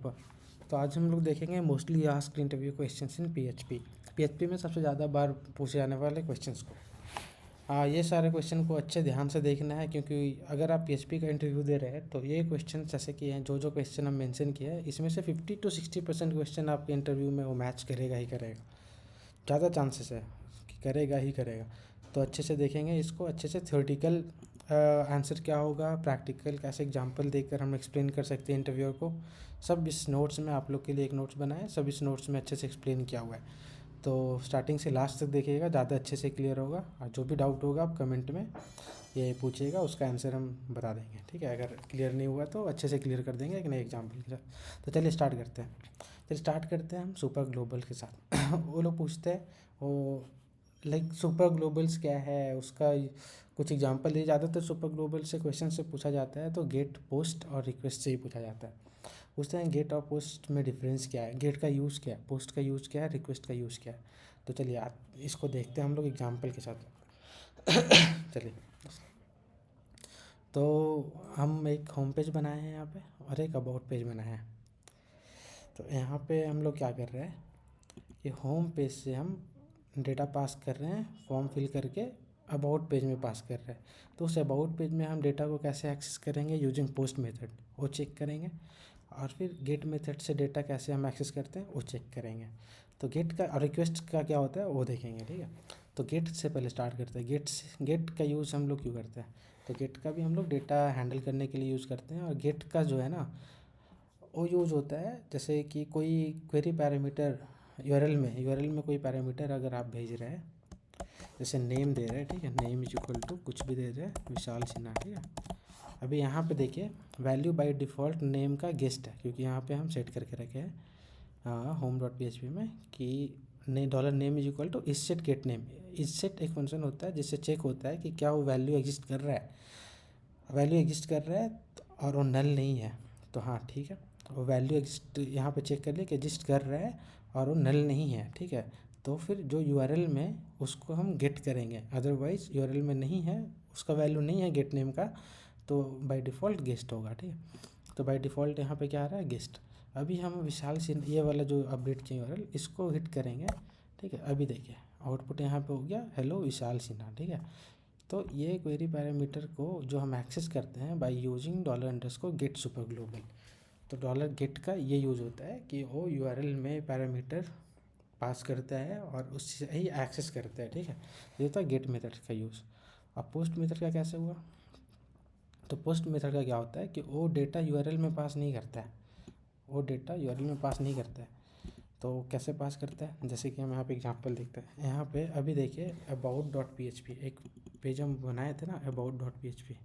Developer. तो आज हम लोग देखेंगे mostly asked interview questions in PHP में सबसे ज़्यादा बार पूछे जाने वाले क्वेश्चंस को। ये सारे क्वेश्चन को अच्छे ध्यान से देखना है, क्योंकि अगर आप पीएचपी का इंटरव्यू दे रहे हैं तो ये क्वेश्चन जैसे कि हैं, जो क्वेश्चन हम मेंशन किए हैं, इसमें से 50 to 60% क्वेश्चन आपके इंटरव्यू में वो मैच करेगा ही करेगा। ज़्यादा चांसेस है कि करेगा ही करेगा। तो अच्छे से देखेंगे इसको, अच्छे से थ्योरेटिकल आंसर क्या होगा, प्रैक्टिकल कैसे एग्जांपल देकर हम एक्सप्लेन कर सकते हैं इंटरव्यूअर को, सब इस नोट्स में आप लोग के लिए एक नोट्स बनाए, सब इस नोट्स में अच्छे से एक्सप्लेन किया हुआ है। तो स्टार्टिंग से लास्ट तक देखिएगा, ज़्यादा अच्छे से क्लियर होगा। और जो भी डाउट होगा आप कमेंट में ये पूछिएगा, उसका आंसर हम बता देंगे, ठीक है। अगर क्लियर नहीं हुआ तो अच्छे से क्लियर कर देंगे एक नए एग्जाम्पल के साथ। तो चलिए स्टार्ट करते हैं हम सुपर ग्लोबल के साथ। वो लोग पूछते हैं वो लाइक सुपर ग्लोबल्स क्या है, उसका कुछ एग्जांपल दिए। ज़्यादातर सुपर ग्लोबल से क्वेश्चन से पूछा जाता है तो गेट, पोस्ट और रिक्वेस्ट से ही पूछा जाता है। पूछते हैं गेट और पोस्ट में डिफरेंस क्या है, गेट का यूज़ क्या है, पोस्ट का यूज़ क्या है, रिक्वेस्ट का यूज़ क्या है। तो चलिए आप इसको देखते हैं हम लोग एग्जाम्पल के साथ। चलिए, तो हम एक होम पेज बनाए हैं यहाँ पे और एक अबाउट पेज बनाया है। तो यहाँ पे हम लोग क्या कर रहे हैं कि होम पेज से हम डेटा पास कर रहे हैं, फॉर्म फिल करके अबाउट पेज में पास कर रहे हैं। तो उस अबाउट पेज में हम डेटा को कैसे एक्सेस करेंगे, यूजिंग पोस्ट मेथड, वो चेक करेंगे। और फिर गेट मेथड से डेटा कैसे हम एक्सेस करते हैं वो चेक करेंगे। तो गेट का और रिक्वेस्ट का क्या होता है वो देखेंगे, ठीक है। तो गेट से पहले स्टार्ट करते हैं। गेट का यूज़ हम लोग क्यों करते हैं, तो गेट का भी हम लोग डेटा हैंडल करने के लिए यूज़ करते हैं। और गेट का जो है ना, वो यूज़ होता है जैसे कि कोई क्वेरी पैरामीटर यूआरएल में कोई पैरामीटर अगर आप भेज रहे हैं, जैसे नेम दे रहे हैं, ठीक है, नेम इज इक्वल टू कुछ भी दे रहे हैं, विशाल सिन्हा, ठीक है। अभी यहाँ पे देखिए वैल्यू बाय डिफ़ॉल्ट नेम का गेस्ट है, क्योंकि यहाँ पे हम सेट करके रखे हैं home.php में कि $name is equal to isset get name. Isset एक फंक्शन होता है जिससे चेक होता है कि क्या वो वैल्यू एग्जिस्ट कर रहा है और वो नल नहीं है तो हाँ ठीक है, वो वैल्यू एग्जिस्ट यहाँ पे चेक कर ले कि एग्जिस्ट कर रहा है और वो नल नहीं है, ठीक है। तो फिर जो यूआरएल में उसको हम गेट करेंगे, अदरवाइज यूआरएल में नहीं है, उसका वैल्यू नहीं है गेट नेम का, तो बाय डिफ़ॉल्ट गेस्ट होगा, ठीक है। तो बाय डिफ़ॉल्ट यहाँ पे क्या आ रहा है, गेस्ट। अभी हम विशाल सिन्हा ये वाला जो अपडेट किए यूआरएल, इसको हिट करेंगे, ठीक है। अभी देखिए आउटपुट यहाँ पे हो गया हेलो विशाल सिन्हा, ठीक है। तो ये क्वेरी पैरामीटर को जो हम एक्सेस करते हैं by using $get super global. तो $गेट का ये यूज़ होता है कि वो यूआरएल में पैरामीटर पास करता है और उससे ही एक्सेस करता है, ठीक है। ये होता है गेट मेथड का यूज़। अब पोस्ट मेथड का कैसे हुआ, तो पोस्ट मेथड का क्या होता है कि वो डेटा यूआरएल में पास नहीं करता है, तो कैसे पास करता है, जैसे कि हम यहाँ पे एग्जांपल देखते हैं। यहाँ पे अभी देखिए about.php एक पेज हम बनाए थे ना, about.php,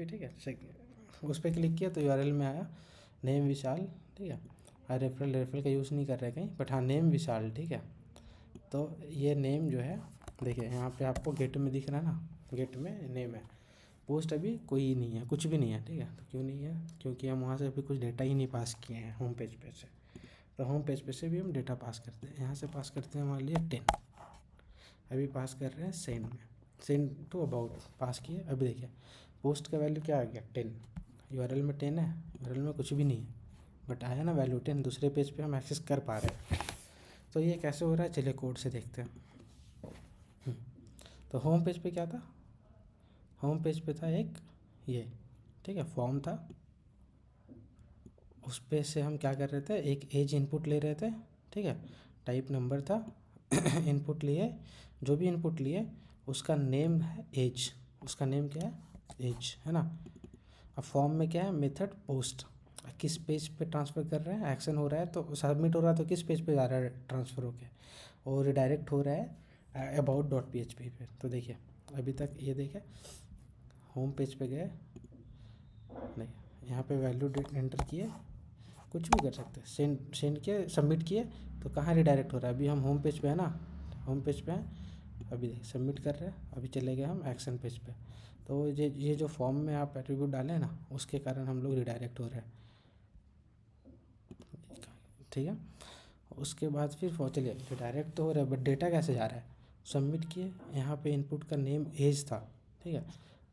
ठीक है। उस पर क्लिक किया तो यूआरएल में आया नेम विशाल, ठीक है। रेफरल का यूज़ नहीं कर रहे कहीं, बट हाँ नेम विशाल, ठीक है। तो ये नेम जो है देखिए यहाँ पे आपको गेट में दिख रहा है ना, गेट में नेम है। पोस्ट अभी कोई नहीं है, कुछ भी नहीं है, ठीक है। तो क्यों नहीं है, क्योंकि हम वहाँ से अभी कुछ डेटा ही नहीं पास किए हैं होम पेज पे से। तो होम पेज पे से भी हम डेटा पास करते हैं, यहाँ से पास करते हैं मान लिया 10, अभी पास कर रहे हैं सेंड टू अबाउट, पास किए। अभी देखिए पोस्ट का वैल्यू क्या आ गया 10, यूआरएल में 10 है, यूआरएल में कुछ भी नहीं है, बट आया ना वैल्यू 10, दूसरे पेज पे हम एक्सेस कर पा रहे हैं। तो ये कैसे हो रहा है, चलिए कोड से देखते हैं। तो होम पेज पे क्या था, होम पेज पे था एक ये, ठीक है, फॉर्म था। उस पे से हम क्या कर रहे थे, एक एज इनपुट ले रहे थे, ठीक है, टाइप नंबर था। इनपुट लिए, जो भी इनपुट लिए उसका नेम है एज, उसका नेम क्या है एज, है ना। अब फॉर्म में क्या है मेथड पोस्ट, किस पेज पे ट्रांसफ़र कर रहे हैं, एक्शन हो रहा है तो सबमिट हो रहा है तो किस पेज पे जा रहा है ट्रांसफ़र होके, और रिडायरेक्ट हो रहा है about.php पे। तो देखिए अभी तक ये देखिए होम पेज पे गए नहीं, यहाँ पे वैल्यू एंटर किए, कुछ भी कर सकते हैं, सेंड किए, सबमिट किए, तो कहाँ रिडायरेक्ट हो रहा है, अभी हम होम पेज पे है ना, होम पेज पे हैं, अभी देखिए सबमिट कर रहे हैं, अभी चले गए हम एक्शन पेज पे। तो ये जो फॉर्म में आप एट्रीब्यूट डालें ना, उसके कारण हम लोग रिडायरेक्ट हो रहे हैं, ठीक है। उसके बाद फिर चलिए रिडायरेक्ट तो हो रहा है, बट डेटा कैसे जा रहा है, सबमिट किए, यहाँ पे इनपुट का नेम एज था, ठीक है।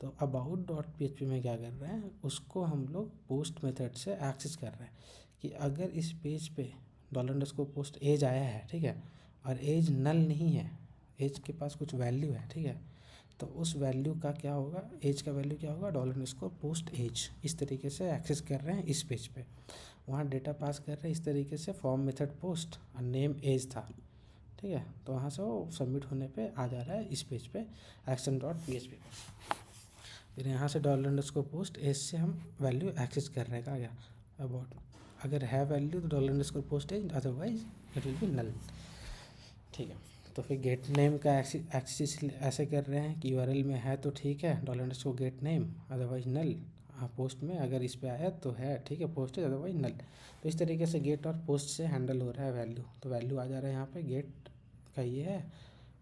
तो अबाउट डॉट php में क्या कर रहे हैं, उसको हम लोग पोस्ट मेथड से एक्सेस कर रहे हैं कि अगर इस पेज पे $पोस्ट एज आया है, ठीक है, और एज नल नहीं है, एज के पास कुछ वैल्यू है, ठीक है, तो उस वैल्यू का क्या होगा, एज का वैल्यू क्या होगा, $पोस्ट एज, इस तरीके से एक्सेस कर रहे हैं इस पेज पे। वहाँ डेटा पास कर रहे हैं इस तरीके से, फॉर्म मेथड पोस्ट और नेम एज था, ठीक है, तो वहाँ से वो सबमिट होने पे आ जा रहा है इस पेज पे एक्शन डॉट php पे। फिर यहाँ से $पोस्ट एज से हम वैल्यू एक्सेस कर रहे हैं, कहा गया अबाउट, अगर है वैल्यू तो $post as, otherwise it will be null, ठीक है। तो फिर गेट नेम का एक्सेस ऐसे कर रहे हैं कि यूआरएल में है तो ठीक है, $गेट नेम, अदरवाइज नल। हाँ, पोस्ट में अगर इस पे आया तो है, ठीक है, पोस्ट है, अदरवाइज नल। तो इस तरीके से गेट और पोस्ट से हैंडल हो रहा है वैल्यू। तो वैल्यू आ जा रहा है यहाँ पे, गेट का ये है,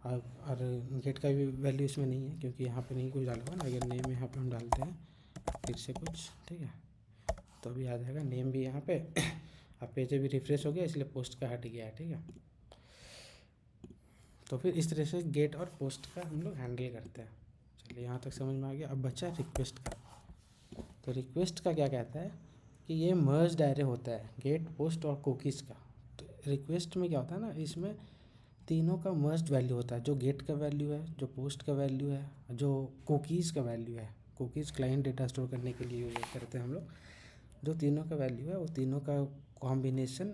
और गेट का भी वैल्यू इसमें नहीं है क्योंकि यहाँ पे नहीं कुछ डाला हुआ ना। अगर नेम यहाँ पे हम डालते हैं फिर से कुछ, ठीक है, तो अभी आ जाएगा नेम भी यहाँ पे। अब पेज भी रिफ्रेश हो गया इसलिए पोस्ट का हट गया है, ठीक है। तो फिर इस तरह से गेट और पोस्ट का हम लोग हैंडल करते हैं। चलिए यहाँ तक समझ में आ गया। अब बचा रिक्वेस्ट का। तो रिक्वेस्ट का क्या कहता है कि ये मर्ज डायरे होता है गेट, पोस्ट और कुकीज़ का। तो रिक्वेस्ट में क्या होता है ना, इसमें तीनों का मर्ज वैल्यू होता है, जो गेट का वैल्यू है, जो पोस्ट का वैल्यू है, जो कुकीज़ का वैल्यू है। कुकीज़ क्लाइंट डेटा स्टोर करने के लिए यूज करते हैं हम लोग। जो तीनों का वैल्यू है वो तीनों का कॉम्बिनेशन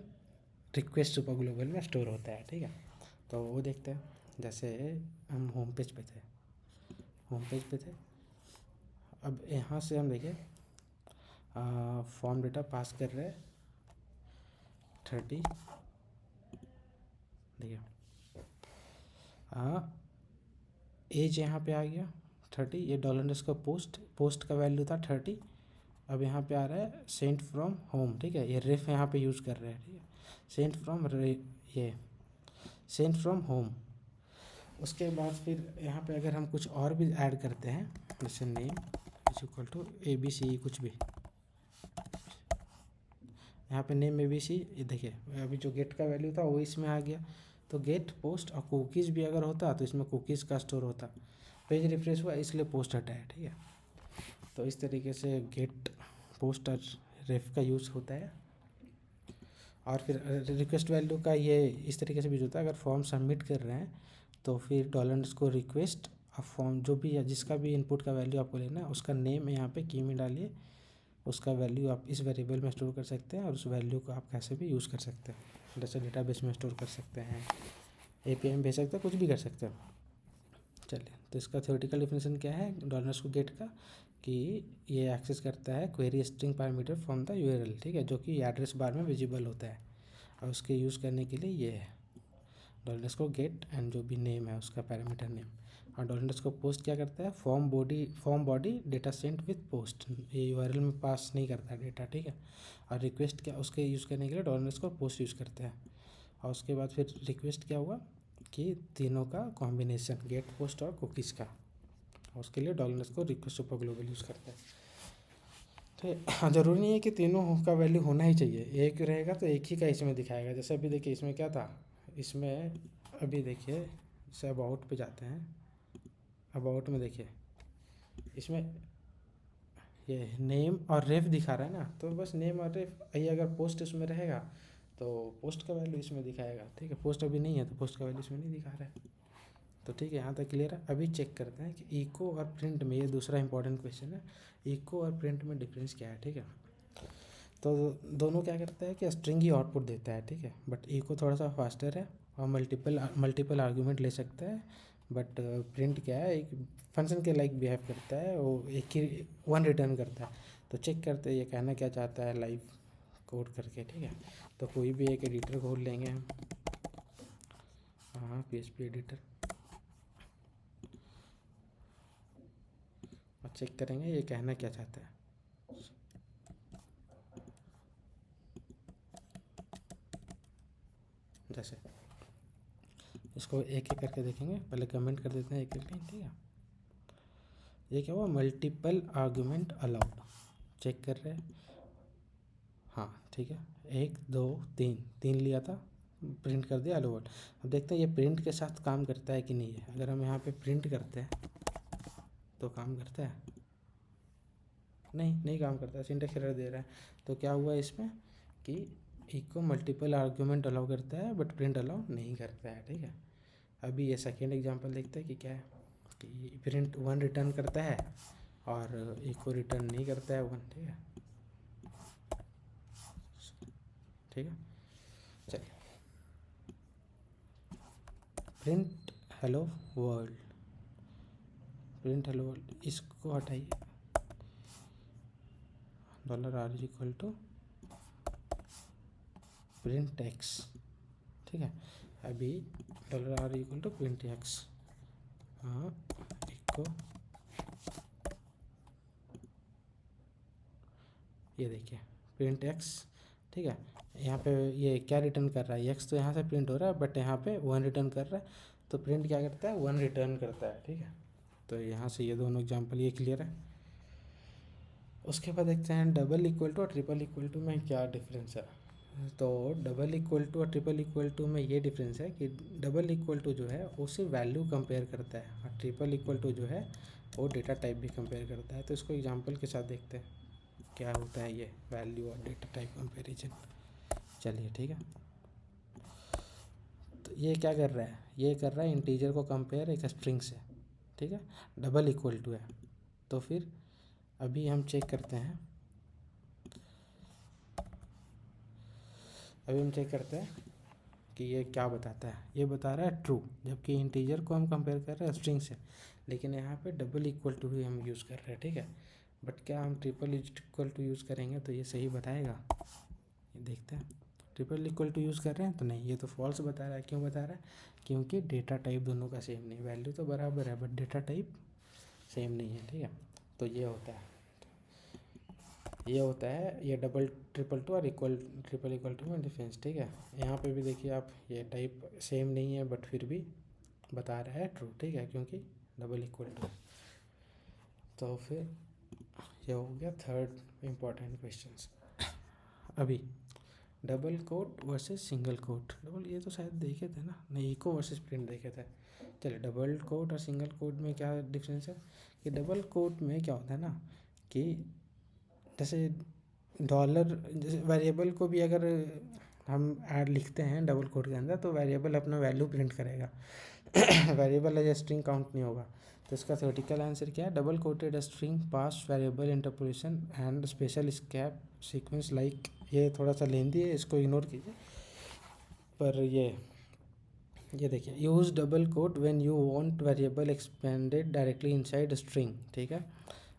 रिक्वेस्ट सुपर ग्लोबल में स्टोर होता है, ठीक है। तो वो देखते हैं। जैसे हम होम पेज पे थे, अब यहाँ से हम देखें फॉर्म डेटा पास कर रहे हैं 30, देखिए एज यहाँ पे आ गया 30, ये पोस्ट का वैल्यू था 30। अब यहाँ पे आ रहा है सेंट फ्रॉम होम, ठीक है, ये रेफ यहाँ पे यूज़ कर रहे हैं, ठीक है, सेंट फ्रॉम होम। उसके बाद फिर यहाँ पे अगर हम कुछ और भी ऐड करते हैं, जैसे name is equal to ABC, कुछ भी यहाँ पे नेम ABC, ये देखिए अभी जो गेट का वैल्यू था वो इसमें आ गया। तो गेट, पोस्ट और कुकीज़ भी अगर होता तो इसमें कुकीज़ का स्टोर होता। पेज रिफ्रेश हुआ इसलिए पोस्ट हटा है, ठीक है। तो इस तरीके से गेट, पोस्ट और रेफ का यूज़ होता है। और फिर रिक्वेस्ट वैल्यू का ये इस तरीके से भी होता है, अगर फॉर्म सबमिट कर रहे हैं तो फिर $रिक्वेस्ट और फॉर्म जो भी है, जिसका भी इनपुट का वैल्यू आपको लेना है उसका नेम यहाँ पे की में डालिए, उसका वैल्यू आप इस वेरिएबल में स्टोर कर सकते हैं और उस वैल्यू को आप कैसे भी यूज़ कर सकते हैं, जैसे डेटाबेस में स्टोर कर सकते हैं, API में भेज सकते हैं, कुछ भी कर सकते हैं। चलिए, तो इसका थ्योरेटिकल डेफिनेशन क्या है $गेट का, कि ये एक्सेस करता है query string parameter from the URL, ठीक है, जो कि एड्रेस बार में विजिबल होता है। और उसके यूज़ करने के लिए ये है $गेट एंड जो भी नेम है उसका पैरामीटर नेम। और पोस्ट क्या करता है, form body data sent with post, ये URL में पास नहीं करता डेटा, ठीक है। और रिक्वेस्ट क्या, उसके यूज़ करने के लिए $पोस्ट यूज़ करते हैं। और उसके बाद फिर रिक्वेस्ट क्या हुआ कि तीनों का कॉम्बिनेशन गेट, पोस्ट और कुकीज़ का, और उसके लिए रिक्वेस्ट सुपर ग्लोबल यूज़ करते हैं। तो ज़रूरी नहीं है कि तीनों का वैल्यू होना ही चाहिए, एक रहेगा तो एक ही का इसमें दिखाएगा। जैसे अभी देखिए इसमें क्या था, इसमें अभी देखिए जैसे अबाउट पे जाते हैं, अबाउट में देखिए इसमें ये नेम और रेफ दिखा रहा है ना, तो बस नेम और रेफ, ये अगर पोस्ट इसमें रहेगा तो पोस्ट का वैल्यू इसमें दिखाएगा, ठीक है। पोस्ट अभी नहीं है तो पोस्ट का वैल्यू इसमें नहीं दिखा रहा है। तो ठीक है, यहाँ तक क्लियर है। अभी चेक करते हैं कि इको और प्रिंट में, ये दूसरा इंपॉर्टेंट क्वेश्चन है, इको और प्रिंट में डिफरेंस क्या है, ठीक है। तो दोनों क्या करता है कि स्ट्रिंग ही आउटपुट देता है, ठीक है, बट इको थोड़ा सा फास्टर है और मल्टीपल आर्गूमेंट ले सकता है। बट प्रिंट क्या है, एक फंक्शन के लाइक बिहेव करता है, वो एक ही वन रिटर्न करता है। तो चेक करते हैं ये कहना क्या चाहता है लाइव कोड करके, ठीक है। तो कोई भी एक एडिटर खोल लेंगे हम, हाँ PHP एडिटर, और चेक करेंगे ये कहना क्या चाहता है। जैसे इसको एक एक करके देखेंगे, पहले कमेंट कर देते हैं एक एक, ठीक है। ये क्या हुआ, मल्टीपल आर्गूमेंट अलाउड, चेक कर रहे हैं, हाँ ठीक है, 1 2 3 लिया था, प्रिंट कर दिया अलाउड। अब देखते हैं ये प्रिंट के साथ काम करता है कि नहीं है। अगर हम यहाँ पे प्रिंट करते हैं तो काम करता है, नहीं काम करता है, सिंटेक्स एरर दे रहा है। तो क्या हुआ इसमें कि इको मल्टीपल आर्गूमेंट अलाउ करता है बट प्रिंट अलाउ नहीं करता है, ठीक है। अभी ये सेकेंड एग्जांपल देखते हैं कि क्या है, कि प्रिंट 1 रिटर्न करता है और इको रिटर्न नहीं करता है 1, ठीक है। ठीक है, चलिए print hello world, print hello world इसको हटाइए, $r = प्रिंट एक्स, ठीक है। अभी $r = प्रिंट एक्स, हाँ इको, ये देखिए प्रिंट एक्स, ठीक है। यहाँ पे ये क्या रिटर्न कर रहा है, एक्स तो यहाँ से प्रिंट हो रहा है बट यहाँ पे 1 रिटर्न कर रहा है, तो प्रिंट क्या करता है 1 रिटर्न करता है, ठीक है। तो यहाँ से ये दोनों एग्जांपल ये क्लियर है। उसके बाद देखते हैं डबल इक्वल टू और ट्रिपल इक्वल टू में क्या डिफरेंस है। तो डबल इक्वल टू और ट्रिपल इक्वल टू में ये डिफरेंस है कि डबल इक्वल टू जो है वो सिर्फ वैल्यू कंपेयर करता है और ट्रिपल इक्वल टू जो है वो डेटा टाइप भी कंपेयर करता है। तो इसको एग्जांपल के साथ देखते हैं क्या होता है ये वैल्यू और डेटा टाइप कंपेरिजन। चलिए ठीक है, तो ये क्या कर रहा है, ये कर रहा है इंटीजर को कंपेयर एक स्ट्रिंग से, ठीक है। डबल इक्वल टू है, तो फिर अभी हम चेक करते हैं, कि ये क्या बताता है। ये बता रहा है ट्रू, जबकि इंटीजर को हम कंपेयर कर रहे हैं स्ट्रिंग से, लेकिन यहाँ पे डबल इक्वल टू ही हम यूज़ कर रहे हैं, ठीक है। बट क्या हम ट्रिपल इक्वल टू यूज़ करेंगे तो ये सही बताएगा, ये देखते हैं। ट्रिपल इक्वल टू यूज़ कर रहे हैं तो नहीं, ये तो फॉल्स बता रहा है। क्यों बता रहा है, क्योंकि डेटा टाइप दोनों का सेम नहीं, वैल्यू तो बराबर है बट डेटा टाइप सेम नहीं है, ठीक है। तो ये होता है ये डबल ट्रिपल टू और ट्रिपल इक्वल टू में डिफरेंस, ठीक है। यहाँ पे भी देखिए आप, ये टाइप सेम नहीं है बट फिर भी बता रहा है ट्रू, ठीक है, क्योंकि डबल इक्वल टू। तो फिर ये हो गया थर्ड इम्पॉर्टेंट क्वेश्चंस। अभी double quote versus single quote, double ये तो शायद देखे थे ना, नहीं इको वर्सेस प्रिंट देखे थे। चलिए डबल कोट और सिंगल कोट में क्या डिफरेंस है, कि डबल कोट में क्या होता है ना, कि जैसे डॉलर, जैसे वेरिएबल को भी अगर हम ऐड लिखते हैं डबल कोट के अंदर तो वेरिएबल अपना वैल्यू प्रिंट करेगा वेरिएबल एज स्ट्रिंग काउंट नहीं होगा। तो इसका थ्योरेटिकल आंसर क्या है, double quoted string pass variable interpolation and special escape sequence like. ये थोड़ा सा लेंदी है, इसको इग्नोर कीजिए। पर ये देखिए, use double quote when you want variable expanded directly inside string, ठीक है।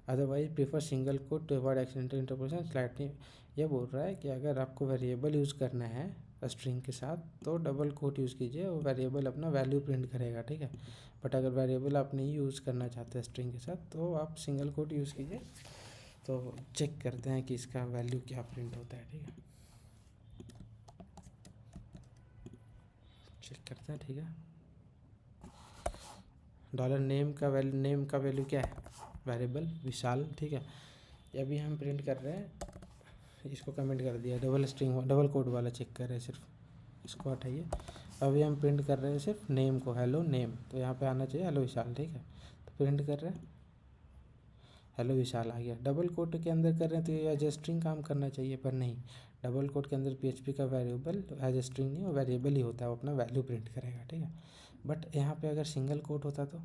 Otherwise prefer single quote to avoid accidental interpolation slightly. ये बोल रहा है कि अगर आपको वेरिएबल यूज़ करना है स्ट्रिंग के साथ तो डबल कोट यूज़ कीजिए, वो वेरिएबल अपना वैल्यू प्रिंट करेगा, ठीक है। बट अगर वेरिएबल आप नहीं यूज़ करना चाहते स्ट्रिंग के साथ तो आप सिंगल कोट यूज़ कीजिए। तो चेक करते हैं कि इसका वैल्यू क्या प्रिंट होता है, ठीक है। चेक करते हैं, ठीक है। डॉलर नेम का वैल्यू क्या है, वेरिएबल विशाल, ठीक है। अभी हम प्रिंट कर रहे हैं, इसको कमेंट कर दिया, डबल कोड वाला चेक कर रहे हैं सिर्फ, इसको हटाइए। अभी हम प्रिंट कर रहे हैं सिर्फ नेम को, हेलो नेम, तो यहाँ पे आना चाहिए हेलो विशाल, ठीक है। तो प्रिंट कर रहे हैं हेलो विशाल आ गया। डबल कोट के अंदर कर रहे हैं तो ये एज स्ट्रिंग काम करना चाहिए, पर नहीं, डबल कोट के अंदर PHP का वेरिएबल एज स्ट्रिंग नहीं, वो वेरिएबल ही होता है, वो अपना वैल्यू प्रिंट करेगा, ठीक है। बट यहाँ पे अगर सिंगल कोट होता तो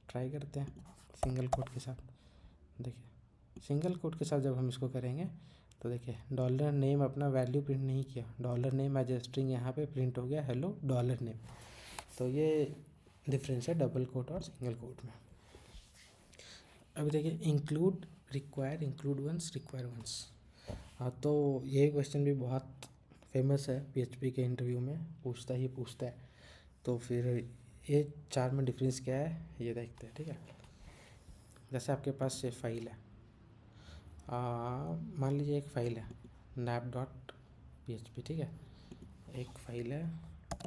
ट्राई करते हैं सिंगल कोट के साथ। देखिए सिंगल कोट के साथ जब हम इसको करेंगे तो देखिए डॉलर नेम अपना वैल्यू प्रिंट नहीं किया, डॉलर नेम एज स्ट्रिंग यहाँ पे प्रिंट हो गया हेलो डॉलर नेम। तो ये डिफरेंस है डबल कोट और सिंगल कोट में। अभी देखिए include require, include once, require once. हाँ, तो ये क्वेश्चन भी बहुत फेमस है, PHP के इंटरव्यू में पूछता है। तो फिर ये चार में डिफरेंस क्या है ये देखते हैं, ठीक है। जैसे आपके पास ये फाइल है, मान लीजिए एक फाइल है nap.php, ठीक है। एक फाइल है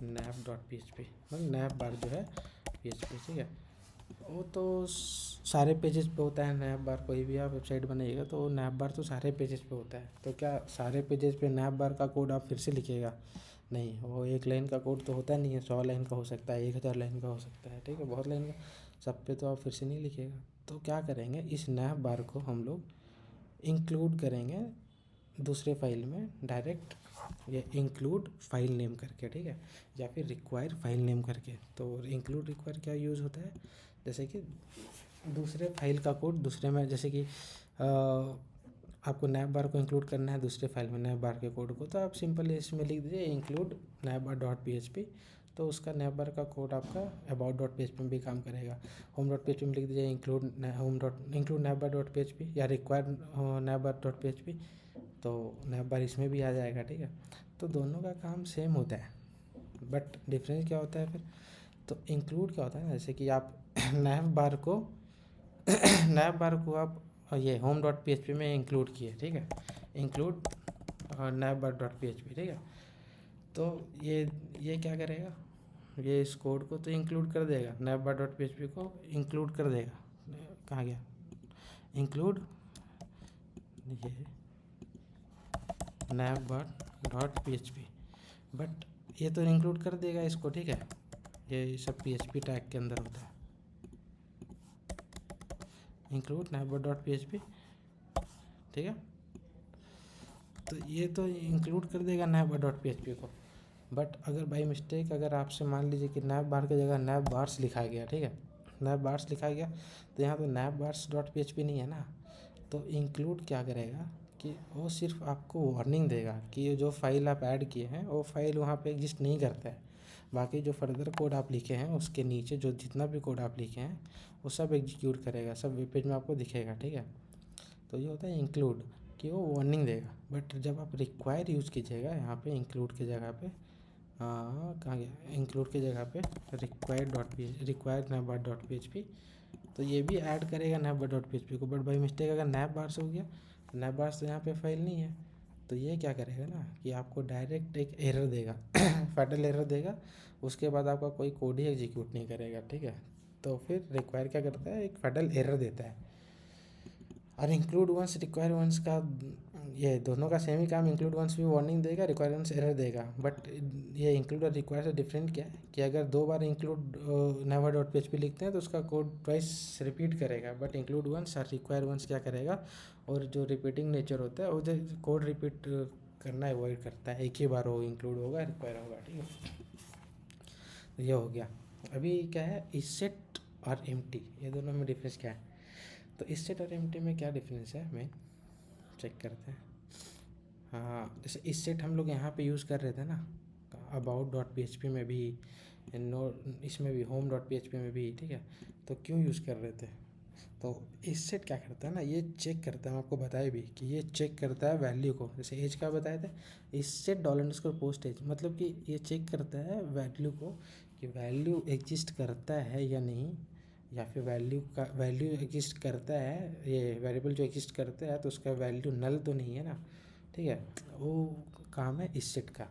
nap.php, मतलब नैप बार जो है PHP, ठीक है। वो तो सारे पेजेस पे होता है नैप बार, कोई भी आप वेबसाइट बनाइएगा तो नैप बार तो सारे पेजेस पे होता है। तो क्या सारे पेजेस पे नैप बार का कोड आप फिर से लिखिएगा, नहीं, वो एक लाइन का कोड तो होता नहीं है, 100 लाइन का हो सकता है, 1000 लाइन का हो सकता है, ठीक है, बहुत लाइन का, सब पे तो आप फिर से नहीं लिखिएगा। तो क्या करेंगे, इस नैव बार को हम लोग इंक्लूड करेंगे दूसरे फाइल में डायरेक्ट, ये इंक्लूड फाइल नेम करके, ठीक है, या फिर रिक्वायर फाइल नेम करके। तो इंक्लूड रिक्वायर क्या यूज़ होता है, जैसे कि दूसरे फाइल का कोड दूसरे में, जैसे कि आपको नैव बार को इंक्लूड करना है दूसरे फाइल में नैव बार के कोड को, तो आप सिंपली इसमें लिख दीजिए इंक्लूड नैव बार डॉट PHP। तो उसका नैव बार का कोड आपका अबाउट डॉट PHP में भी काम करेगा। होम डॉट PHP में लिख दीजिए इंक्लूड नैव बार डॉट PHP या रिक्वायर नैव बार डॉट PHP, तो नैव बार इसमें भी आ जाएगा, ठीक है। तो दोनों का काम सेम होता है, बट डिफरेंस क्या होता है फिर, तो इंक्लूड क्या होता है ना, जैसे कि आप नैव बार को नैव बार को आप ये होम डॉट PHP में इंक्लूड किए, ठीक है, इंक्लूड नैव बार डॉट PHP, ठीक है। तो ये क्या करेगा, ये इस कोड को तो इंक्लूड कर देगा, नैव बार डॉट PHP को इंक्लूड कर देगा, कहाँ गया इंक्लूड, ये नैव बार डॉट PHP, बट ये तो इंक्लूड कर देगा इसको, ठीक है, ये सब PHP टैग के अंदर होता है, इंक्लूड नैव बार डॉट PHP, ठीक है। तो ये तो इंक्लूड कर देगा नैव बार डॉट PHP को, बट अगर बाई मिस्टेक अगर आपसे मान लीजिए कि नैव बार की जगह नैव बार्स लिखा गया, ठीक है, नैव बार्स लिखा गया, तो यहाँ तो नैव बार्स डॉट PHP नहीं है ना, तो इंक्लूड क्या करेगा कि वो सिर्फ आपको वार्निंग देगा कि ये जो फाइल आप ऐड किए हैं वो फाइल वहाँ पे एग्जिस्ट नहीं करता है, बाकी जो फर्दर कोड आप लिखे हैं उसके नीचे जो जितना भी कोड आप लिखे हैं वो सब एग्जीक्यूट करेगा, सब वेब पेज में आपको दिखेगा, ठीक है। तो ये होता है इंक्लूड, कि वो वार्निंग देगा। बट जब आप रिक्वायर यूज़ कीजिएगा यहाँ पे इंक्लूड की जगह पे, कहाँ गया, इंक्लूड की जगह पे रिक्वायर नैव बार डॉट PHP, तो ये भी ऐड करेगा नैव बार डॉट PHP को, बट बाई मिस्टेक अगर नैव बार से हो गया, नैव बार से यहाँ पे फाइल नहीं है, तो ये क्या करेगा ना कि आपको डायरेक्ट एक एरर देगा फैटल एरर देगा, उसके बाद आपका कोई कोड ही एग्जीक्यूट नहीं करेगा, ठीक है। तो फिर रिक्वायर क्या करता है, एक फैटल एरर देता है। और इंक्लूड वंस रिक्वायर वंस का ये दोनों का सेम ही काम, इंक्लूड वंस भी वार्निंग देगा, रिक्वायर वंस एरर देगा, बट ये इंक्लूड और रिक्वायर से डिफरेंट क्या है कि अगर 2 बार इंक्लूड नेवर डॉट PHP लिखते हैं तो उसका कोड ट्वाइस रिपीट करेगा, बट इंक्लूड वंस और रिक्वायर वंस क्या करेगा, और जो रिपीटिंग नेचर होता है वो जो कोड रिपीट करना अवॉइड करता है, एक ही बार वो इंक्लूड होगा रिक्वायर होगा, ठीक है। तो ये हो गया। अभी क्या है इसेट और एम्प्टी, ये दोनों में डिफरेंस क्या है, तो इसेट और एम्प्टी में क्या डिफरेंस है मैं चेक करते हैं। हाँ, जैसे इसेट हम लोग यहाँ पे यूज़ कर रहे थे ना अबाउट डॉट PHP में भी, नो इसमें भी होम डॉट PHP में भी, ठीक है, तो क्यों यूज़ कर रहे थे, तो इसेट क्या करता है ना, ये चेक करता है, मैं आपको बताया भी कि ये चेक करता है वैल्यू को, जैसे एज का बताए थे, इसेट $_पोस्ट एज, मतलब कि ये चेक करता है वैल्यू को कि वैल्यू एग्जिस्ट करता है या नहीं, या फिर वैल्यू एग्जिस्ट करता है, ये वेरिएबल जो एग्जिस्ट करता है तो उसका वैल्यू नल तो नहीं है ना, ठीक है, वो काम है इसेट का।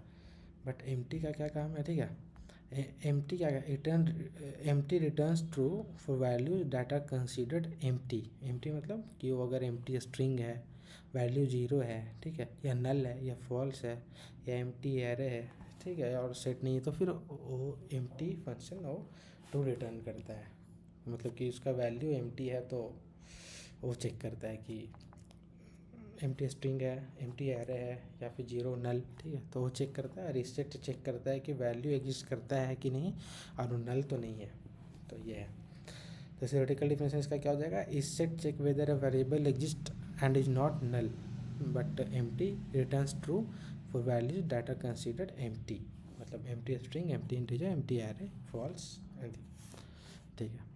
बट एम्प्टी का क्या काम है, ठीक है, एम्प्टी क्या है, empty returns true for value data considered empty, empty मतलब कि वो अगर एम्प्टी स्ट्रिंग है, वैल्यू 0 है, ठीक है, या नल है या फॉल्स है या एम्प्टी एरे है, ठीक है, और सेट नहीं है, तो फिर वो एम्प्टी फंक्शन वो ट्रू रिटर्न करता है, मतलब कि उसका वैल्यू एम्प्टी है तो वो चेक करता है कि एम्प्टी स्ट्रिंग है, एम्प्टी एरे है या फिर 0 नल, ठीक है, तो वो चेक करता है। रिसेट चेक करता है कि वैल्यू एग्जिस्ट करता है कि नहीं और नल तो नहीं है, तो ये है। तो थ्योरेटिकल डिफिनेशन इसका क्या हो जाएगा, isset check whether a variable exist and is not null but empty returns true for values data considered empty, मतलब empty string, empty integer, empty array, false, ठीक है।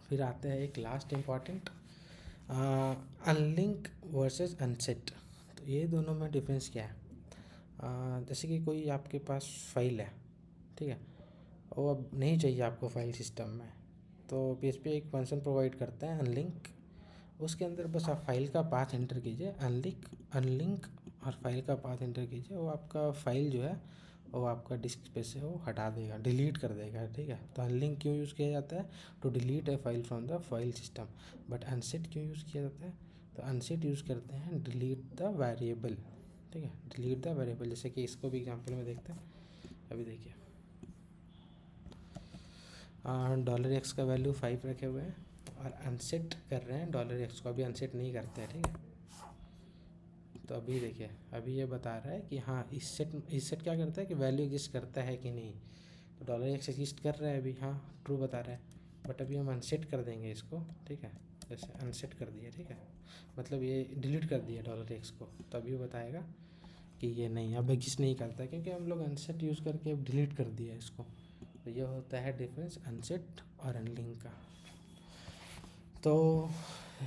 फिर आते हैं एक last important unlink versus unset, तो ये दोनों में डिफरेंस क्या है, जैसे कि कोई आपके पास फाइल है, ठीक है, वो अब नहीं चाहिए आपको फाइल सिस्टम में, तो PHP एक फंक्शन प्रोवाइड करता है अनलिंक, उसके अंदर बस आप फाइल का पाथ एंटर कीजिए, अनलिंक और फाइल का पाथ एंटर कीजिए, वो आपका फाइल जो है वो आपका डिस्क पे से वो हटा देगा, डिलीट कर देगा, ठीक है। तो अनलिंक क्यों यूज़ किया जाता है, to delete a file from the file system, but unset क्यों यूज़ किया जाता है, तो अनसेट यूज़ करते हैं डिलीट द वेरिएबल, ठीक है, डिलीट द वेरिएबल, जैसे कि इसको भी एग्जांपल में देखते हैं। अभी देखिए $x का वैल्यू 5 रखे हुए हैं और अनसेट कर रहे हैं $x को, अभी अनसेट नहीं करते हैं, ठीक है। तो अभी देखिए, अभी ये बता रहा है कि हाँ इस सेट क्या करता है कि वैल्यू एग्जिस्ट करता है कि नहीं। तो $x एग्जिस्ट कर रहा है अभी, हाँ ट्रू बता रहा है। बट अभी हम अनसेट कर देंगे इसको, ठीक है। जैसे अनसेट कर दिया, ठीक है, मतलब ये डिलीट कर दिया $x को, तो अभी बताएगा कि ये नहीं अब एग्जिस्ट नहीं करता, क्योंकि हम लोग अनसेट यूज़ करके अब डिलीट कर दिया इसको। तो ये होता है डिफरेंस अनसेट और अनलिंक का। तो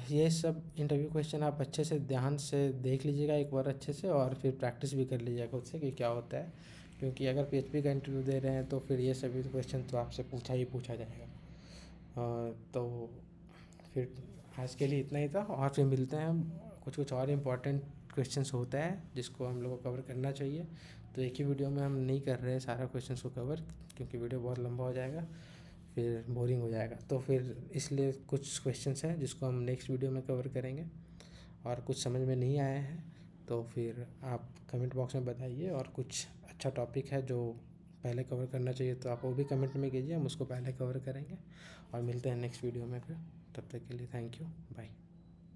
ये सब इंटरव्यू क्वेश्चन आप अच्छे से ध्यान से देख लीजिएगा एक बार अच्छे से, और फिर प्रैक्टिस भी कर लीजिएगा खुद से कि क्या होता है, क्योंकि अगर PHP का इंटरव्यू दे रहे हैं तो फिर ये सभी क्वेश्चन तो आपसे पूछा जाएगा। तो फिर आज के लिए इतना ही था, और फिर मिलते हैं हम। कुछ और इम्पोर्टेंट क्वेश्चंस होता है जिसको हम लोग को कवर करना चाहिए, तो एक ही वीडियो में हम नहीं कर रहे हैं सारा क्वेश्चंस को कवर, क्योंकि वीडियो बहुत लंबा हो जाएगा, फिर बोरिंग हो जाएगा। तो फिर इसलिए कुछ क्वेश्चंस हैं जिसको हम नेक्स्ट वीडियो में कवर करेंगे। और कुछ समझ में नहीं आया है तो फिर आप कमेंट बॉक्स में बताइए, और कुछ अच्छा टॉपिक है जो पहले कवर करना चाहिए तो आप वो भी कमेंट में कीजिए, हम उसको पहले कवर करेंगे। और मिलते हैं नेक्स्ट वीडियो में फिर, तब तक के लिए थैंक यू, बाय।